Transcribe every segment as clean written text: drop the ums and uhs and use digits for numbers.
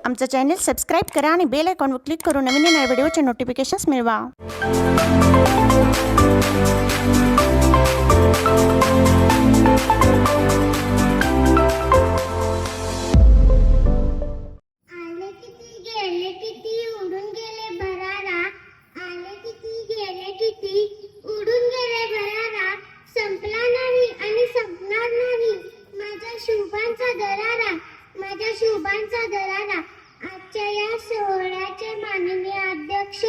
आमचं channel subscribe करा आणि बेल आयकॉनवर क्लिक करून नवीन येणाऱ्या व्हिडिओचे नोटिफिकेशन्स मिळवा. आले किती गेले किती उडून गेले भरारा. आले किती गेले किती उडून गेले भरारा. संपला नाही आणि संपणार नाही माझ्या शुभांचा दरारा. माझ्या शुभांचा दरारा. आजच्या या सोहळ्याचे माननीय अध्यक्ष,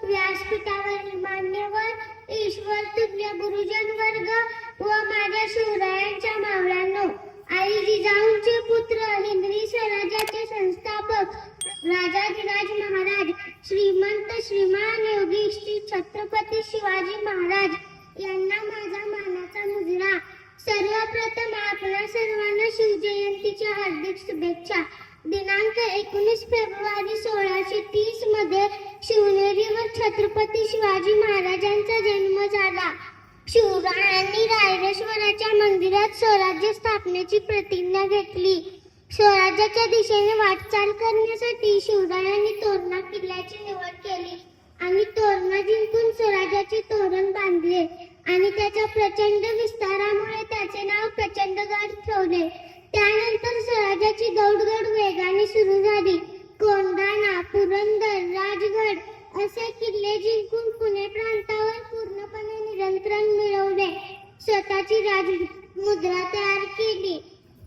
व्यासपीठावरील मान्यवर, ईश्वर तुल्य गुरुजन वर्ग व माझ्या शिवरायांच्या मावळ्यांनो, आई जिजाऊंचे पुत्र, हिंदवी स्वराज्याचे संस्थापक, राजाधिराज महाराज, श्रीमंत श्रीमान योगी श्री छत्रपती शिवाजी महाराज यांना माझा मानाचा मुजरा. सर्वप्रथम आपल्या सर्वांना शिवजयंतीच्या हार्दिक शुभेच्छा. दिनांक 19 फेब्रुवारी 1630 मध्ये शिवनेरीवर छत्रपती शिवाजी महाराजांचा जन्म झाला. शिवरायांनी रायरेश्वराच्या मंदिरात स्वराज्य स्थापनेची प्रतिज्ञा घेतली. स्वराज्याच्या दिशेने वाटचाल करण्यासाठी शिवरायांनी तोरणा किल्ल्याची निवड केली आणि तोरणा जिंकून स्वराज्याचे तोरण बांधले आणि त्याच्या प्रचंड विस्तारामुळे त्याचे नाव प्रचंडगड ठेवले. त्यानंतर स्वराज्याची दौडगड वेगाने सुरू झाली. कोंढाणा, पुरंदर, राजगड असे किल्ले जिंकून पुणे प्रांतावर पूर्णपणे नियंत्रण मिळवले. स्वतःची राजमुद्रा तयार केली.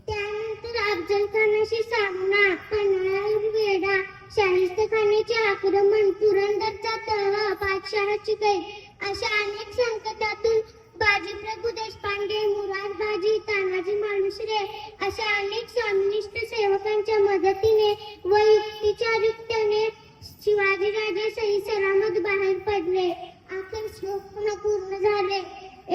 त्यानंतर अफजलखानाशी सामना, पन्हाळ्यावर वेढा, शाहिस्तेखानाचे आक्रमण, पुरंदरचा तह, बादशहाची कैद अशा अनेक संकटातून बाजीप्रभू देशपांडे, मुरारबाजी, तानाजी मालुसरे अशा अनेक स्वामिनिष्ठ सेवकांच्या मदतीने व युक्तिचारित्याने शिवाजीराजे सही सलामत बाहेर पडले. अखेर स्वप्न पूर्ण झाले.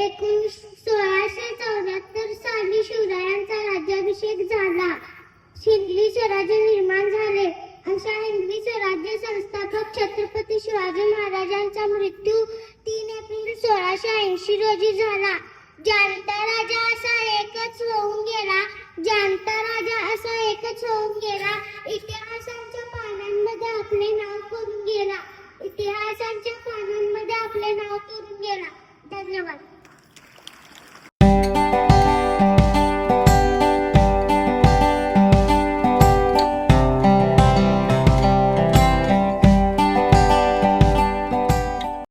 1674 साली शिवरायांचा राज्याभिषेक झाला. हिंदवी स्वराज्य निर्माण झाले. अशा हिंदवी स्वराज्य संस्थापक छत्रपती शिवाजी महाराजांचा मृत्यू 3 एप्रिल 1680 रोजी झाला. जाणता राजा असा एकच होऊन गेला. जाणता राजा असा एकच होऊन गेला. इतिहासाच्या पानांमध्ये आपले नाव करून गेला. इतिहासाच्या पानांमध्ये आपले नाव करून गेला. धन्यवाद.